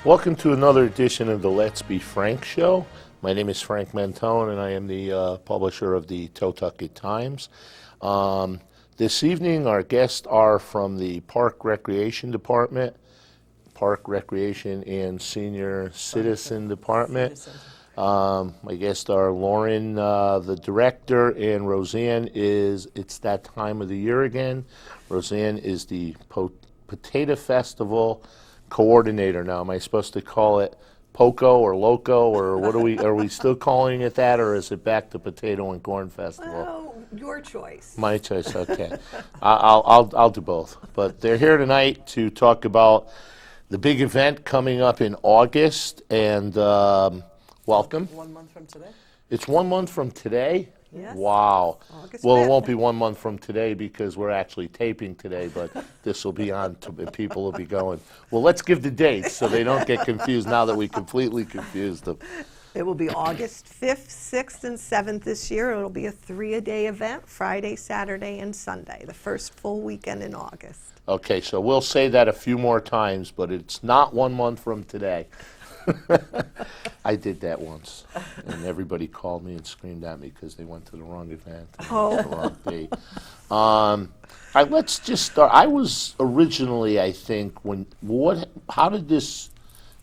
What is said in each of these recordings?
Welcome to another edition of the Let's Be Frank show. My name is Frank Mentone, and I am the publisher of the Totucket Times. This evening, our guests are from the Park Recreation Department, Park Recreation and Senior Citizen Department. My guests are Lauren, the director, and Roseanne it's that time of the year again. Roseanne is the Potato Festival coordinator now. Am I supposed to call it Poco or Loco, or what are we still calling it that, or is it back to Potato and Corn Festival? Well, your choice. My choice, okay. I'll do both. But they're here tonight to talk about the big event coming up in August, and welcome. 1 month from today? It's 1 month from today? Yes. Wow. August Well, it 5th. won't be 1 month from today because we're actually taping today, but this will be on, people will be going. Well, let's give the dates so they don't get confused now that we completely confused them. It will be August 5th, 6th, and 7th this year. It'll be a 3-a-day event, Friday, Saturday, and Sunday, the first full weekend in August. Okay, so we'll say that a few more times, but it's not 1 month from today. I did that once, and everybody called me and screamed at me because they went to the wrong event and the wrong date. Let's just start. I was originally, I think, how did this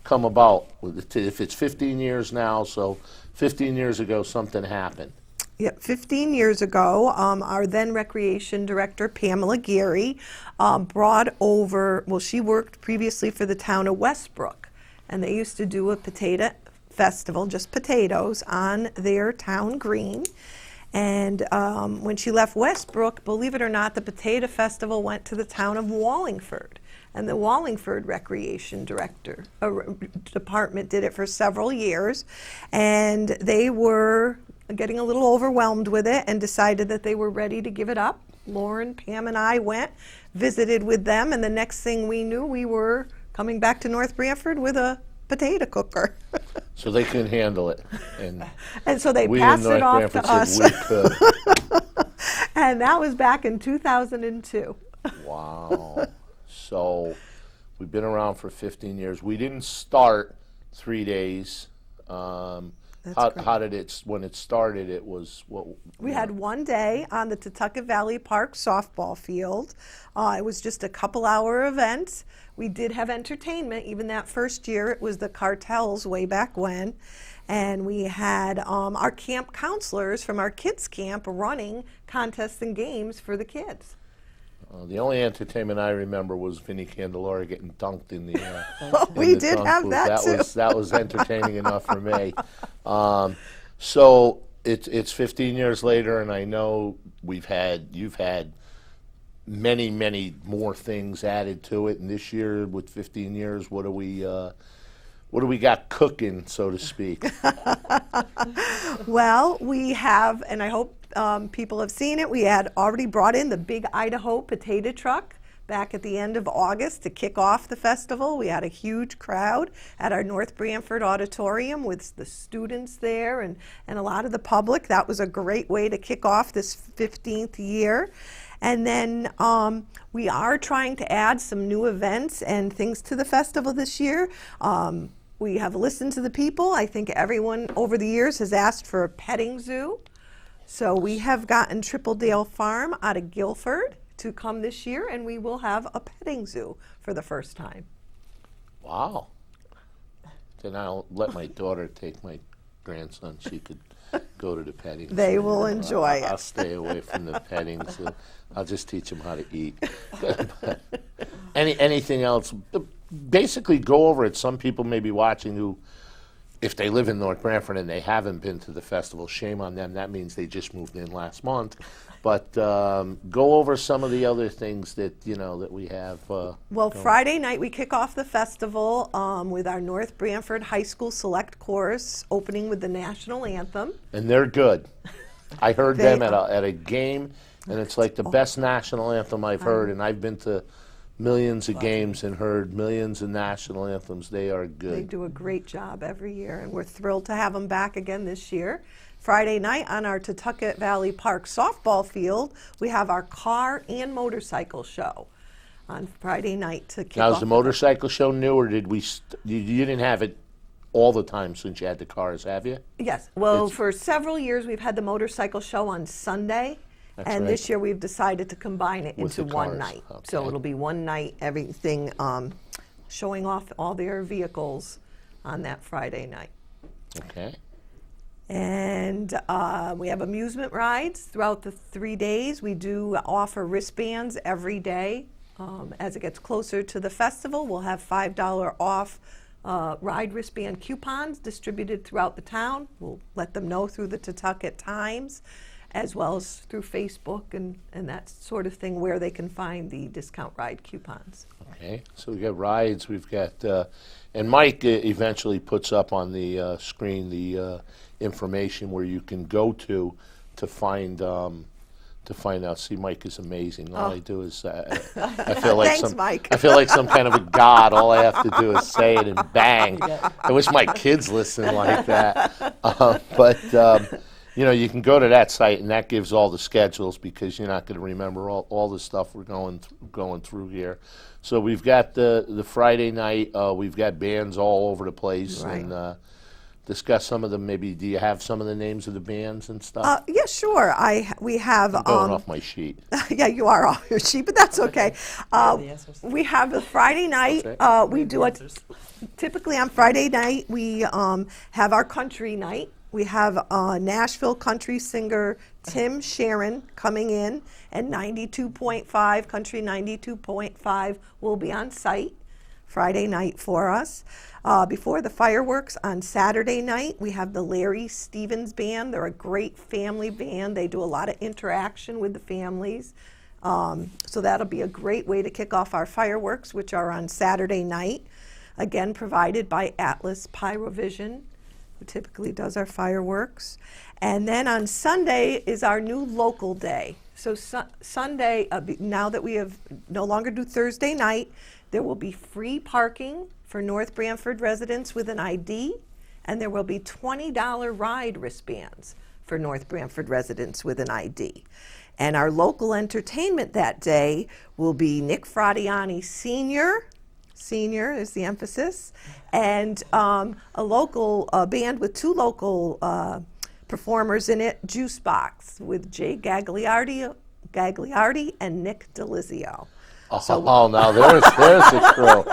come about? If it's 15 years now, so 15 years ago something happened. Yep, 15 years ago, our then recreation director, Pamela Geary, brought over, she worked previously for the town of Westbrook, and they used to do a potato festival, just potatoes, on their town green. And when she left Westbrook, believe it or not, the potato festival went to the town of Wallingford. And the Wallingford Recreation Department did it for several years. And they were getting a little overwhelmed with it and decided that they were ready to give it up. Lauren, Pam, and I went, visited with them, and the next thing we knew, we were coming back to North Branford with a potato cooker. So they couldn't handle it. And so they we passed in it North off to Branford us. said we could. And that was back in 2002. Wow. So we've been around for 15 years. We didn't start 3 days. How did it, when it started, it was what? We had one day on the Totucket Valley Park softball field. It was just a couple-hour event. We did have entertainment. Even that first year, it was the Cartels way back when. And we had our camp counselors from our kids' camp running contests and games for the kids. The only entertainment I remember was Vinnie Candelora getting dunked in the. We did have that too. That was entertaining enough for me. So it's 15 years later, and I know you've had many, many more things added to it. And this year, with 15 years, what do we got cooking, so to speak? Well, we have, and I hope people have seen it, we had already brought in the big Idaho potato truck back at the end of August to kick off the festival. We had a huge crowd at our North Branford Auditorium with the students there and a lot of the public. That was a great way to kick off this 15th year. And then we are trying to add some new events and things to the festival this year. We have listened to the people. I think everyone over the years has asked for a petting zoo. So we have gotten Tripledale Farm out of Guilford to come this year, and we will have a petting zoo for the first time. Wow. Then I'll let my daughter take my grandson. She could go to the petting zoo. They will enjoy I'll it. stay away from the petting zoo. I'll just teach them how to eat. Anything else? Basically, go over it. Some people may be watching who, if they live in North Branford and they haven't been to the festival, shame on them. That means they just moved in last month. But go over some of the other things that that we have. Well, Friday night we kick off the festival with our North Branford High School Select Chorus opening with the national anthem. And they're good. I heard them at a game, and it's like the best national anthem I've heard. And I've been to millions of games and heard millions of national anthems. They are good. They do a great job every year, and we're thrilled to have them back again this year. Friday night on our Totucket Valley Park softball field, we have our car and motorcycle show. on Friday night to kick Now, off. is the motorcycle show new, or did you didn't have it all the time since you had the cars, have you? Yes. Well, for several years we've had the motorcycle show on Sunday, That's and right. this year we've decided to combine it With into the one cars. night. Okay. So it'll be one night, everything showing off all their vehicles on that Friday night. Okay. And we have amusement rides throughout the 3 days. We do offer wristbands every day. As it gets closer to the festival, we'll have $5 off ride wristband coupons distributed throughout the town. We'll let them know through the Totucket Times, as well as through Facebook and that sort of thing, where they can find the discount ride coupons. Okay, so we got rides, we've got, and Mike eventually puts up on the screen the information where you can go to find out. See, Mike is amazing. All I do is I feel like Thanks, Mike. I feel like some kind of a god. All I have to do is say it and bang. I wish my kids listened like that. But you can go to that site, and that gives all the schedules, because you're not going to remember all the stuff we're going through here. So we've got the Friday night. We've got bands all over the place, Right. and discuss some of them. Maybe do you have some of the names of the bands and stuff? Yeah, sure. We have. I'm going off my sheet. Yeah, you are off your sheet, but that's okay. We have a Friday night. That's We do it typically on Friday night. We have our country night. We have Nashville country singer Tim Sharon coming in, and 92.5 Country 92.5 will be on site Friday night for us. Before the fireworks on Saturday night, we have the Larry Stevens Band. They're a great family band. They do a lot of interaction with the families. So that'll be a great way to kick off our fireworks, which are on Saturday night. Again, provided by Atlas Pyrovision, who typically does our fireworks. And then on Sunday is our new local day. So Sunday, now that we have no longer do Thursday night, there will be free parking for North Branford residents with an ID, and there will be $20 ride wristbands for North Branford residents with an ID. And our local entertainment that day will be Nick Fradiani Sr. Senior is the emphasis, and a local band with two local performers in it, Juice Box, with Jay Gagliardi and Nick DeLizio. Now there's a crow.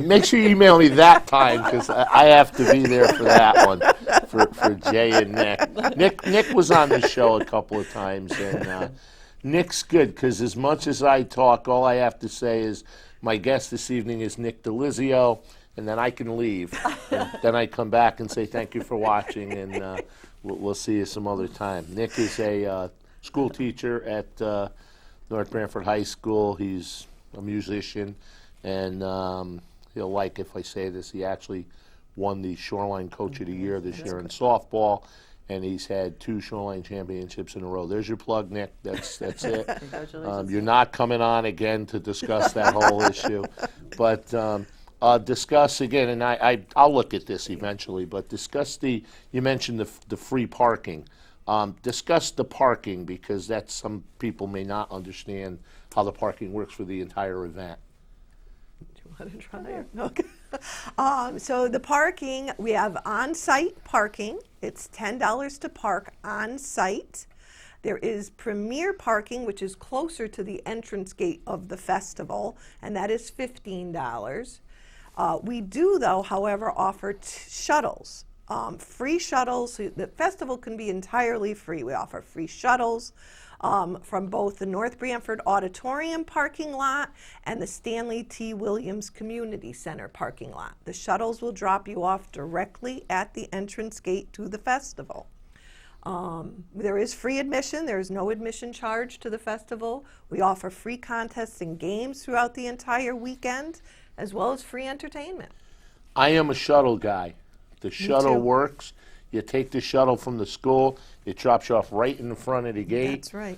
Make sure you email me that time, because I have to be there for that one, for Jay and Nick. Nick was on the show a couple of times, and Nick's good, because as much as I talk, all I have to say is my guest this evening is Nick DeLizio, and then I can leave. And then I come back and say thank you for watching, and we'll see you some other time. Nick is a school teacher at North Branford High School. He's a musician, and he'll like if I say this. He actually won the Shoreline Coach of the Year this year in softball, and he's had 2 Shoreline championships in a row. There's your plug, Nick. That's it. Congratulations. You're not coming on again to discuss that whole issue, but discuss again, and I'll look at this eventually. But discuss you mentioned the free parking. Discuss the parking, because that's, some people may not understand how the parking works for the entire event. Do you want to try it? Okay. So the parking, we have on-site parking. It's $10 to park on-site. There is premier parking, which is closer to the entrance gate of the festival, and that is $15. We do, though, however, offer shuttles. Free shuttles. So the festival can be entirely free. We offer free shuttles from both the North Branford Auditorium parking lot and the Stanley T. Williams Community Center parking lot. The shuttles will drop you off directly at the entrance gate to the festival. There is free admission. There is no admission charge to the festival. We offer free contests and games throughout the entire weekend, as well as free entertainment. I am a shuttle guy. The shuttle too. works. You take the shuttle from the school, it drops you off right in the front of the gate. That's right.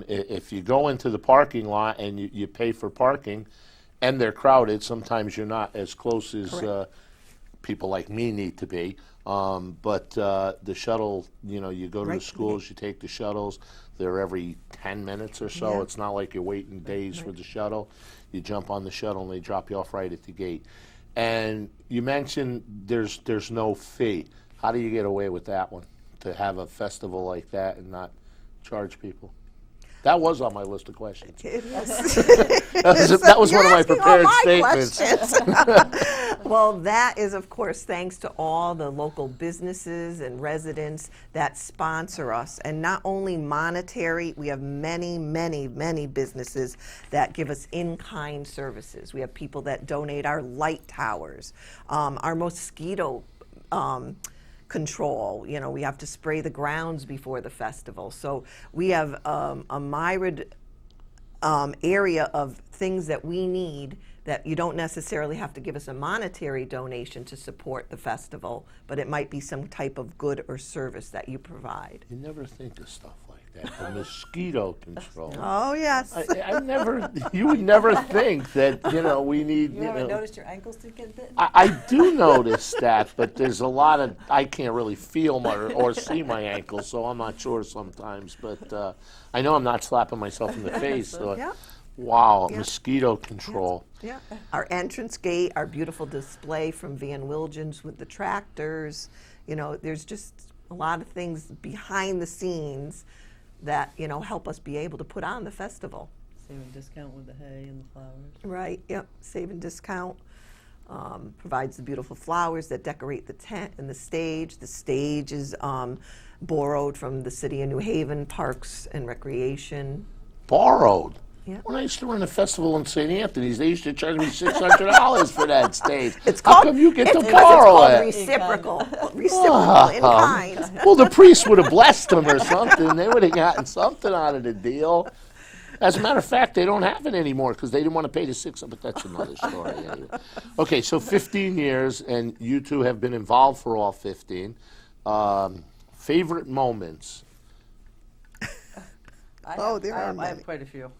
If you go into the parking lot and you pay for parking, and they're crowded, sometimes you're not as close as Correct. people like me need to be. But the shuttle, you go to Right the to the schools, you take the shuttles. They're every 10 minutes or so. Yeah. It's not like you're waiting days for the shuttle. You jump on the shuttle and they drop you off right at the gate. And you mentioned there's no fee. How do you get away with that one? To have a festival like that and not charge people? That was on my list of questions. It is. That was one of my You're asking all prepared my statements. questions. Well, that is, of course, thanks to all the local businesses and residents that sponsor us. And not only monetary, we have many, many, many businesses that give us in-kind services. We have people that donate our light towers, our mosquito control. We have to spray the grounds before the festival. So we have a myriad area of things that we need that you don't necessarily have to give us a monetary donation to support the festival, but it might be some type of good or service that you provide. You never think of stuff like that. The mosquito control. Oh, yes. You would never think that, we need, You haven't noticed your ankles to get bitten? I do notice that, but there's a lot of, I can't really feel or see my ankles, so I'm not sure sometimes. But I know I'm not slapping myself in the face. So, Yeah. wow, Yeah. mosquito control. Yeah. Our entrance gate, our beautiful display from Van Wilgens with the tractors. There's just a lot of things behind the scenes that, help us be able to put on the festival. Saving discount with the hay and the flowers. Right, yep, save and discount. Provides the beautiful flowers that decorate the tent and the stage. The stage is borrowed from the City of New Haven Parks and Recreation. Borrowed. Yeah. When I used to run a festival in St. Anthony's, they used to charge me $600 for that stage. How come you get to It's borrow called it? reciprocal in kind. Well, the priest would have blessed them or something. They would have gotten something out of the deal. As a matter of fact, they don't have it anymore because they didn't want to pay the $600, but that's another story anyway. Okay, so 15 years, and you two have been involved for all 15. Favorite moments? There are I many. have quite a few.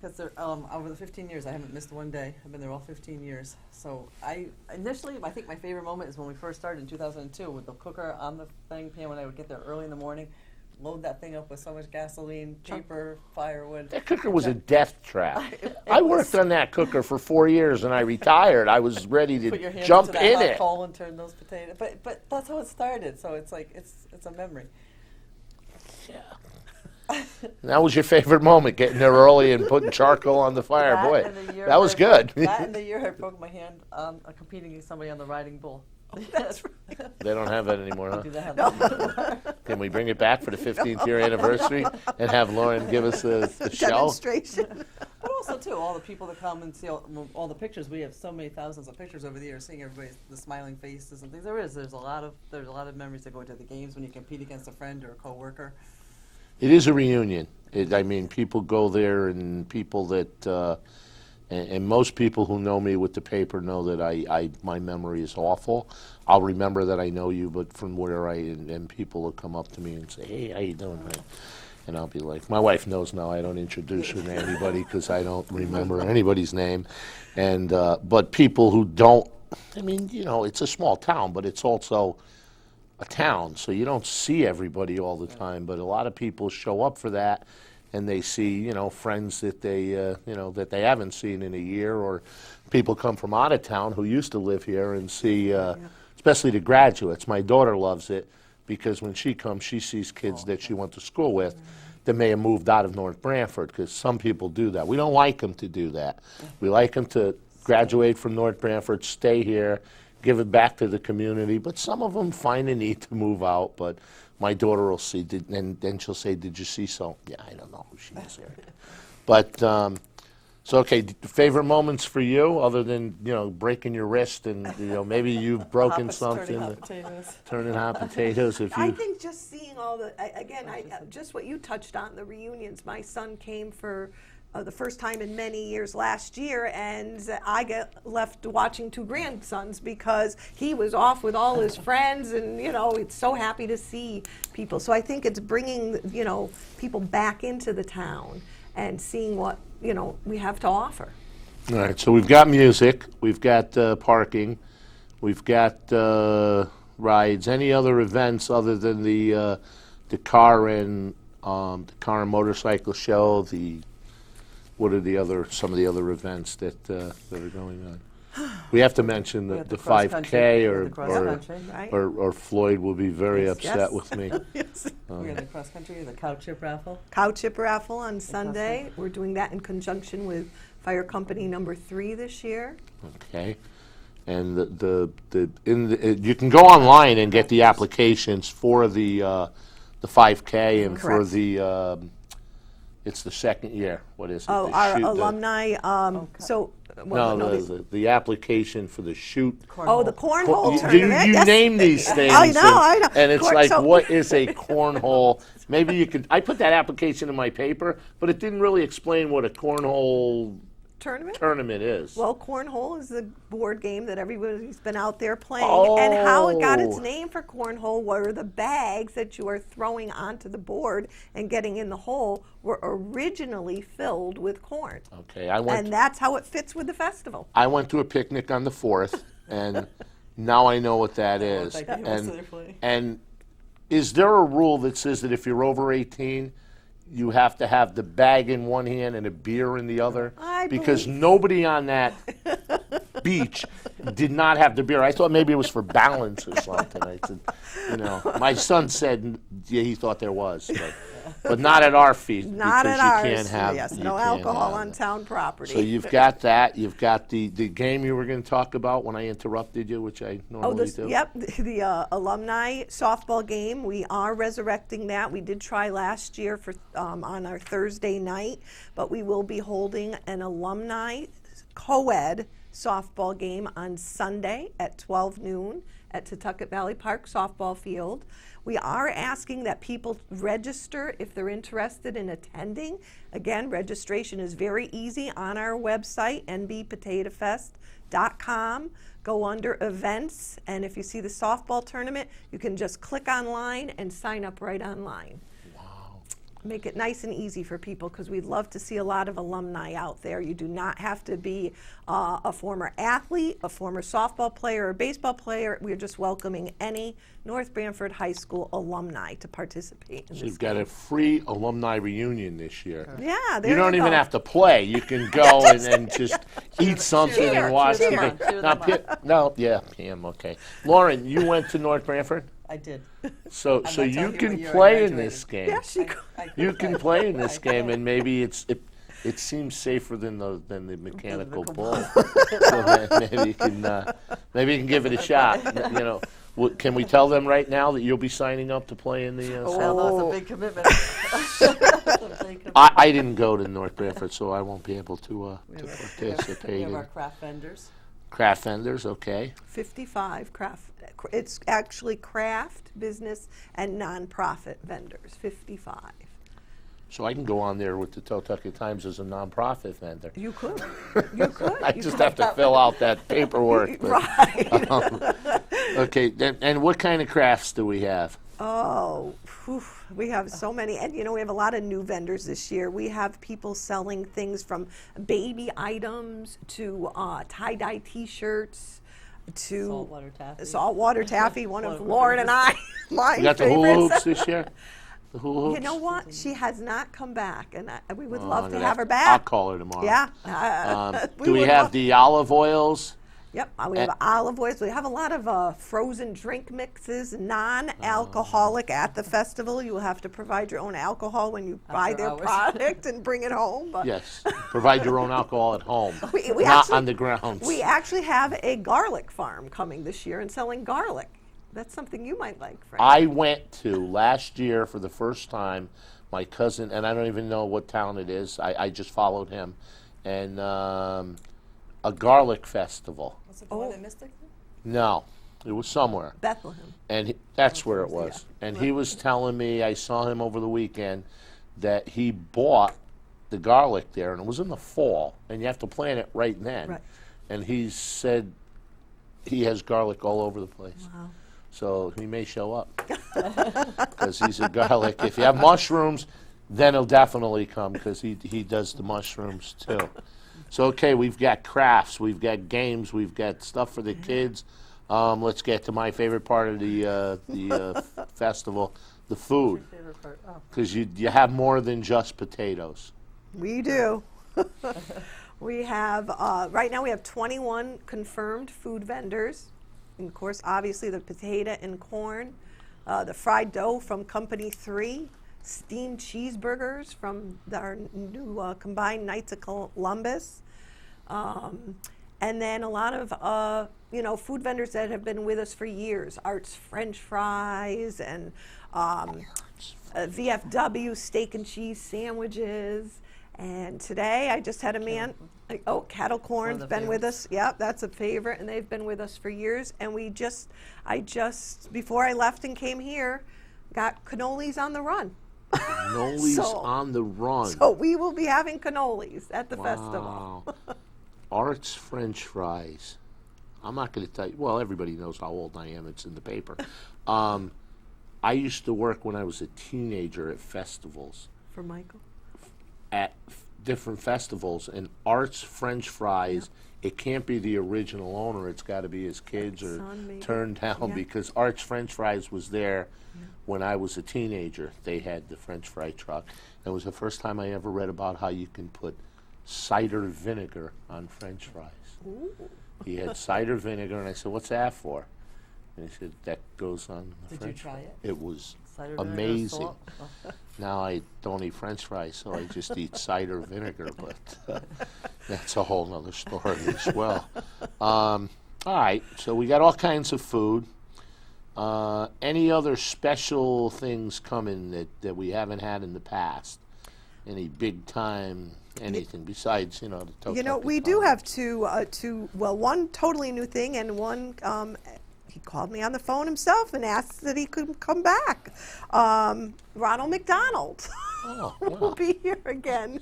Because over the 15 years, I haven't missed one day. I've been there all 15 years. So I think my favorite moment is when we first started in 2002 with the cooker on the thing. Pam and I would get there early in the morning, load that thing up with so much gasoline, paper, firewood. That cooker was a death trap. I worked on that cooker for 4 years, and I retired. I was ready Put your to hands jump into that in hot it. coal and turn those potatoes. But that's how it started. So it's like it's a memory. That was your favorite moment, getting there early and putting charcoal on the fire. That Boy, and the year that was where- good. That and the year I broke my hand competing against somebody on the riding bull. That's right. They don't have that anymore, huh? Do they have that? Can we bring it back for the 15th year anniversary and have Lauren give us the show? Demonstration. But also too, all the people that come and see all the pictures. We have so many thousands of pictures over the years, seeing everybody's the smiling faces and things. There's a lot of memories that go into the games when you compete against a friend or a coworker. It is a reunion. People go there, and people that, and most people who know me with the paper know that my memory is awful. I'll remember that I know you, but from where and people will come up to me and say, "Hey, how you doing, man?" And I'll be like, my wife knows now I don't introduce her to anybody because I don't remember anybody's name. And but people who don't, it's a small town, but it's also a town, so you don't see everybody all the time, but a lot of people show up for that, and they see, friends that they haven't seen in a year, or people come from out of town who used to live here and see, especially the graduates. My daughter loves it because when she comes, she sees kids that she went to school with that may have moved out of North Branford, because some people do that. We don't like them to do that. We like them to graduate from North Branford, stay here, give it back to the community, but some of them find a need to move out. But my daughter will see, and then she'll say, "Did you see so?" Yeah, I don't know who she is here. But, okay, favorite moments for you, other than, breaking your wrist and, maybe you've broken something. Turning hot potatoes. Turning hot potatoes. I think just seeing all just what you touched on, the reunions. My son came for the first time in many years last year, and I get left watching two grandsons because he was off with all his friends, and it's so happy to see people. So I think it's bringing people back into the town and seeing what we have to offer. All right, so we've got music, we've got parking, We've got rides. Any other events other than the car and motorcycle show? What are some of the other events that are going on? We have to mention We the, have the the cross 5K country. We have or, the cross or, country. Right? or Floyd will be very Yes, upset yes. with me. Yes. We have the cross country, the cow chip raffle. Cow chip raffle on Sunday. We're doing that in conjunction with Fire Company number 3 this year. Okay. And you can go online and get the applications for the 5K and for Correct. the it's the second year. What is it? Oh, The our shoot- the- alumni, so, well, No, these- the application for the shoot. oh, the cornhole You, tournament. you yes. name these things. I know. And it's Corn- like, so- what is a cornhole? Maybe you could. I put that application in my paper, but it didn't really explain what a cornhole tournament is. Well, cornhole is the board game that everybody's been out there playing, and how it got its Oh. name for cornhole were the bags that you are throwing onto the board and getting in the hole were originally filled with corn, Okay, I went. and that's how it fits with the festival. I went to a picnic on the 4th, and now I know what that know what is. that game is, so they're playing. And is there a rule that says that if you're over 18, you have to have the bag in one hand and a beer in the other? I Because believe- nobody on that beach did not have the beer. I thought maybe it was for balance or something. I said, my son said, yeah, he thought there was, but not at our feast. Not because at ours. you can't have, Yes, you no can't alcohol have on it. town property. So you've got that. You've got the game you were going to talk about when I interrupted you, which I Oh, normally do. yep, the alumni softball game. We are resurrecting that. We did try last year for on our Thursday night, but we will be holding an alumni co-ed softball game on Sunday at 12 noon at Totucket Valley Park softball field. We are asking that people register if they're interested in attending. Again, registration is very easy on our website, nbpotatofest.com. Go under events, and if you see the softball tournament, you can just click online and sign up right online. Make it nice and easy for people because we'd love to see a lot of alumni out there. You do not have to be a former athlete, a former softball player, or baseball player. We're just welcoming any North Branford High School alumni to participate in So this you've got game. a free alumni reunion this year. Yeah, there You don't even go. have to play. You can go and just eat something cheer, and watch cheer the them game. on, cheer Now, them Pam, okay. Lauren, you went to North Branford? I did. So not you telling you can what year I play in graduated. this game. Yeah, she could. You can play in this I game, could. and maybe it seems safer than the mechanical bull. bull. So maybe you can give it a shot. Can we tell them right now that you'll be signing up to play in the? Well, Oh. that's a big commitment. That's a big commitment. I didn't go to North Branford, so I won't be able to We participate have in our craft vendors. craft vendors. Okay. 55 craft. It's actually craft, business, and nonprofit vendors. 55. So I can go on there with the Totucket Times as a nonprofit vendor. You could. You could. I You just could. have to fill out that paperwork. but- Right. Okay, and what kind of crafts do we have? Oh, whew, we have so many. And we have a lot of new vendors this year. We have people selling things from baby items to tie-dye T-shirts to Saltwater taffy. saltwater taffy, one One of of Lauren and I, my We got the hula favorites. hoops this year? The hula hoops? You know what? She has not come back, and we would Oh, love I'm to gonna have her I'll back. call her tomorrow. Yeah. Do we would have love- the olive oils? Yep, we have olive oils. We have a lot of frozen drink mixes, non-alcoholic at the festival. You will have to provide your own alcohol when you buy After their hours. product and bring it home. But Yes. Provide your own alcohol at home, we not actually- on the grounds. we actually have a garlic farm coming this year and selling garlic. That's something you might like, Frank. I went to last year for the first time. My cousin, and I don't even know what town it is. I just followed him, and a garlic festival. Was it the one in Mystic? No, it was somewhere. Bethlehem. And that's where it was. And he was telling me, I saw him over the weekend, that he bought the garlic there, and it was in the fall, and you have to plant it right then. Right. And he said he has garlic all over the place. Wow. So he may show up because he's a garlic. If you have mushrooms, then he'll definitely come because he does the mushrooms too. So, okay, we've got crafts, we've got games, we've got stuff for the kids. Let's get to my favorite part of the festival, the food, Favorite part. Oh. because you have more than just potatoes. We do. We have, right now we have 21 confirmed food vendors. And of course, obviously the potato and corn, the fried dough from Company 3, steamed cheeseburgers from our new combined Knights of Columbus. And then a lot of, food vendors that have been with us for years. Art's French Fries and VFW steak and cheese sandwiches. And today I just had a man, Kettle Corn's been with us. Yep, that's a favorite, and they've been with us for years. And I just, before I left and came here, got cannolis on the run. Cannolis on the run. So we will be having cannolis at the festival. Art's French Fries. I'm not going to tell you. Well, everybody knows how old I am. It's in the paper. I used to work when I was a teenager at festivals. For Michael? At different festivals, and Art's French Fries, it can't be the original owner. It's got to be his kids or son, maybe. turned down, Yeah. because Art's French Fries was there when I was a teenager. They had the French fry truck. It was the first time I ever read about how you can put cider vinegar on French fries. Ooh. He had cider vinegar, and I said, "What's that for?" And he said, "That goes on the Did you French try fry." it? It was Cider vinegar, amazing. salt? Oh. Now I don't eat French fries, so I just eat cider vinegar, but that's a whole nother story as well. All right, so we got all kinds of food. Any other special things coming that we haven't had in the past? Any big time anything besides, the Totucket We do Times? have two, one totally new thing, and one, he called me on the phone himself and asked that he could come back. Ronald McDonald Oh, will wow. be here again.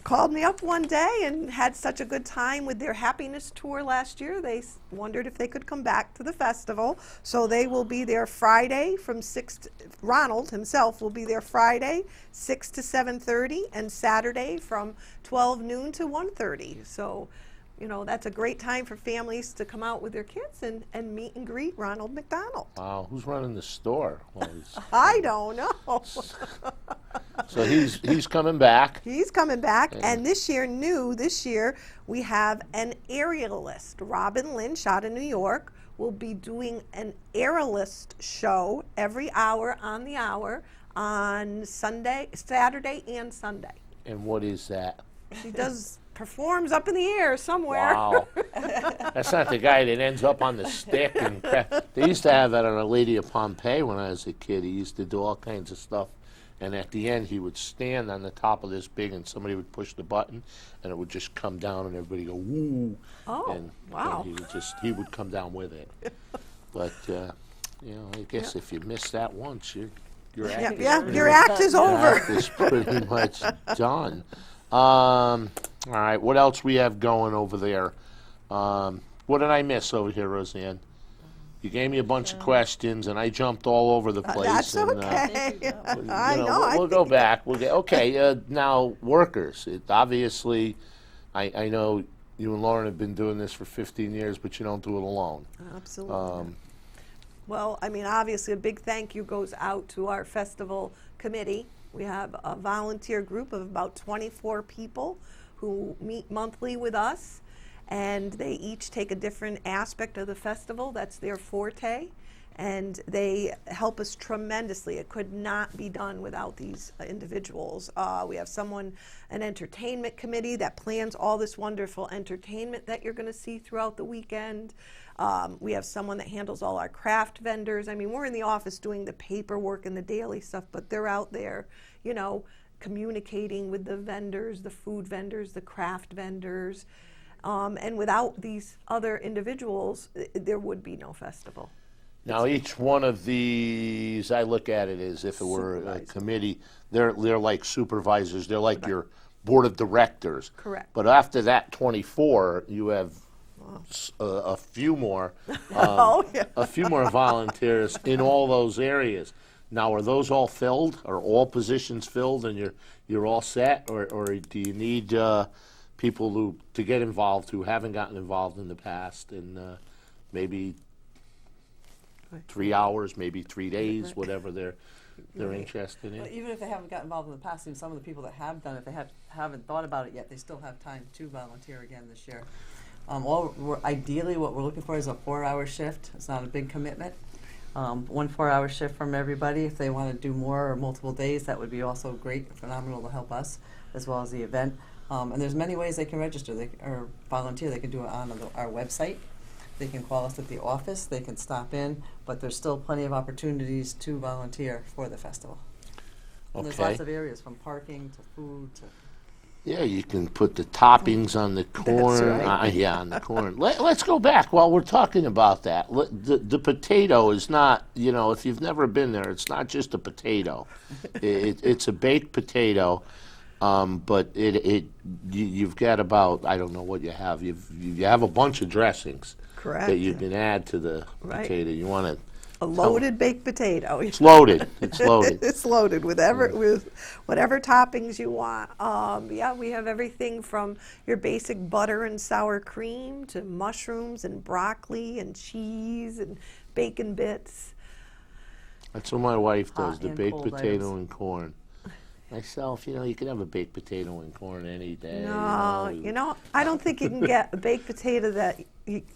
Called me up one day and had such a good time with their happiness tour last year. They wondered if they could come back to the festival. So they will be there Friday from 6 to, Ronald himself will be there Friday 6 to 7:30 and Saturday from 12 noon to 1:30. So that's a great time for families to come out with their kids and meet and greet Ronald McDonald. Wow, who's running the store? Well, I don't know. so he's coming back. He's coming back, and this year, we have an aerialist. Robin Lynch out of New York will be doing an aerialist show every hour on the hour on Saturday and Sunday. And what is that? She performs up in the air somewhere. Wow. That's not the guy that ends up on the stick. And they used to have that on A Lady of Pompeii when I was a kid. He used to do all kinds of stuff. And at the end, he would stand on the top of this big, and somebody would push the button, and it would just come down, and everybody go, woo. Oh, and, wow. And he would come down with it. But, I guess if you miss that once, your act Your act is over. is pretty much done. All right, what else we have going over there? What did I miss over here, Roseanne? You gave me a bunch of questions, and I jumped all over the place. That's and, okay. I know. We'll go back. Now workers. Obviously, I know you and Lauren have been doing this for 15 years, but you don't do it alone. Absolutely. Well, obviously a big thank you goes out to our festival committee. We have a volunteer group of about 24 people who meet monthly with us, and they each take a different aspect of the festival. That's their forte, and they help us tremendously. It could not be done without these individuals. We have an entertainment committee that plans all this wonderful entertainment that you're going to see throughout the weekend. We have someone that handles all our craft vendors. We're in the office doing the paperwork and the daily stuff, but they're out there, communicating with the vendors, the food vendors, the craft vendors. And without these other individuals, there would be no festival. Now, each one of these, I look at it as if it were a committee. They're like supervisors. They're like your board of directors. Correct. But after that 24, you have a few more, a few more volunteers in all those areas. Now, are those all filled? Are all positions filled, and you're all set, or do you need people to get involved who haven't gotten involved in the past, and maybe Right. 3 hours, maybe 3 days, whatever they're Right. interested But in. even if they haven't got involved in the past, even some of the people that have done it, they haven't thought about it yet, they still have time to volunteer again this year. Ideally, what we're looking for is a 4-hour shift. It's not a big commitment. 1 4-hour shift from everybody. If they want to do more or multiple days, that would be also great, phenomenal to help us, as well as the event. And there's many ways they can register or volunteer. They can do it on our website. They can call us at the office. They can stop in, but there's still plenty of opportunities to volunteer for the festival. And there's Okay. lots of areas, from parking to food to. Yeah, you can put the toppings on the corn. right. Yeah, on the corn. Let's go back while we're talking about that. The potato is not, if you've never been there, it's not just a potato. It's a baked potato, but you've got about, I don't know what you have. You have a bunch of dressings Correct. that you can add to the Right. potato. You want to. A loaded baked potato. It's loaded. It's loaded. It's loaded with whatever toppings you want. Yeah, we have everything from your basic butter and sour cream to mushrooms and broccoli and cheese and bacon bits. That's what my wife does, Hot the and baked cold potato items. and corn. Myself, you can have a baked potato and corn any day. No, I don't think you can get a baked potato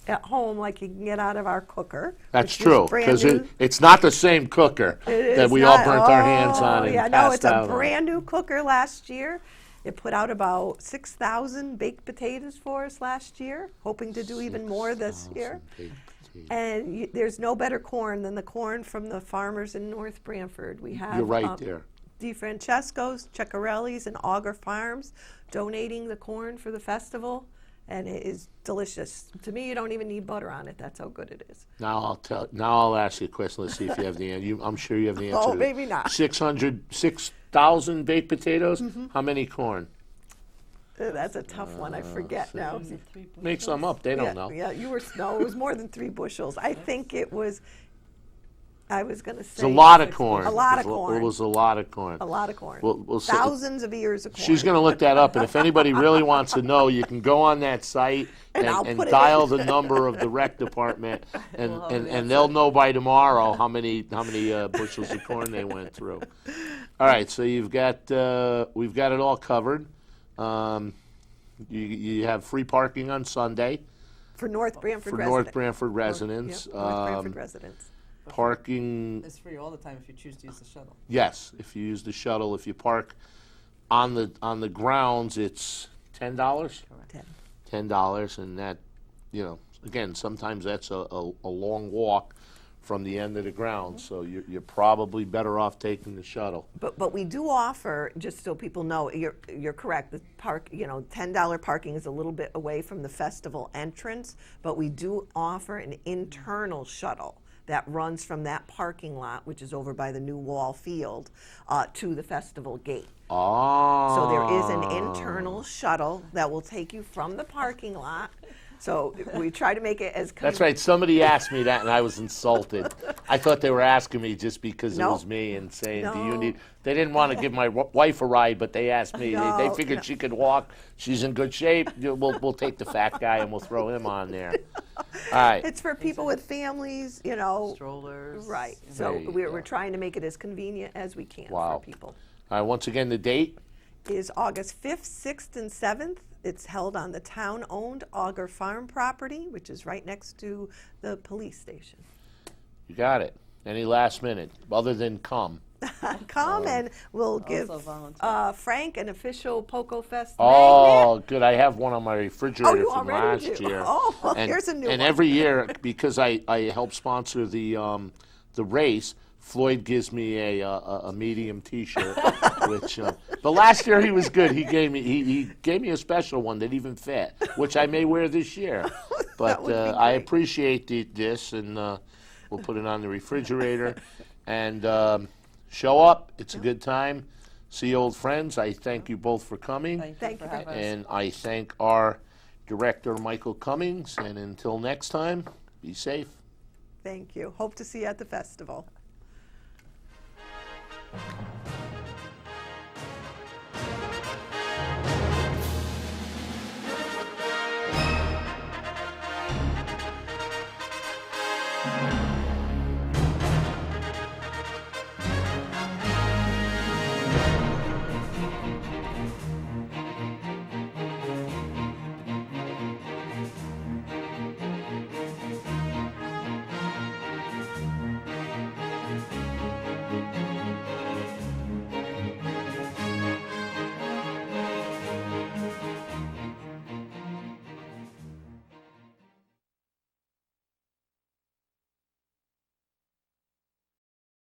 at home like you can get out of our cooker. That's which is true, brand because new. it's not the same cooker It that is we all not- burnt our hands on and yeah, no, passed it's a out on. brand new cooker last year. It put out about 6,000 baked potatoes for us last year, hoping to do even more this year. 6,000 baked potatoes. And there's no better corn than the corn from the farmers in North Branford. We have You're right there. DeFrancesco's, Ceccarelli's, and Auger Farms donating the corn for the festival, and it is delicious. To me, you don't even need butter on it. That's how good it is. Now I'll ask you a question. Let's see if you have the answer. I'm sure you have the answer. Oh, to maybe not. 6,000 baked potatoes. How many corn? That's a tough one. I forget now. Make some up. They don't yeah, know. Yeah, no, it was more than 3 bushels. I think it was. I was going to say It's a lot of corn. A lot of It corn. was a lot of corn. A lot of corn. We'll see. Thousands of ears of corn. She's going to look that up, and if anybody really wants to know, you can go on that site And I'll and put it dial in. the number of the rec department, and, We'll have and, the and they'll know by tomorrow how many bushels of corn they went through. All right, so we've got it all covered. You have free parking on Sunday for North Branford for residents. North Branford residents. Yep, North Branford residents. Parking. It's free all the time if you choose to use the shuttle. Yes, if you use the shuttle. If you park on the grounds, it's $10. $10, and that, again, sometimes that's a long walk from the end of the ground, so you're probably better off taking the shuttle. But we do offer, just so people know, you're correct. The $10 parking is a little bit away from the festival entrance, but we do offer an internal shuttle that runs from that parking lot, which is over by the new wall field, to the festival gate. Oh. So there is an internal shuttle that will take you from the parking lot. So we try to make it as That's right. Somebody asked me that, and I was insulted. I thought they were asking me just because it No. was me and saying, "Do you No. need?" They didn't want to give my wife a ride, but they asked me. They No, figured no. she could walk. She's in good shape. We'll take the fat guy and we'll throw him on there. All right. It's for people with families, Strollers. Right. you know. So There you we're go. trying to make it as convenient as we can Wow. for people. All right. Once again, the date. Is August 5th, 6th, and 7th. It's held on the town-owned Auger Farm property, which is right next to the police station. You got it. Any last minute, other than come. Come and we'll give volunteer. Frank an official Poco Fest magnet. Oh, good. I have one on my refrigerator you from already last do? year. Oh, well, and, here's a new and one. every year, because I help sponsor the race, Floyd gives me a medium T-shirt. Which, but last year he was good. He gave me a special one that even fit, which I may wear this year. But would be I great. appreciate this, and we'll put it on the refrigerator. And show up. It's a good time. See old friends. I thank you both for coming. Thank you for very having us. And I thank our director, Michael Cummings. And until next time, be safe. Thank you. Hope to see you at the festival.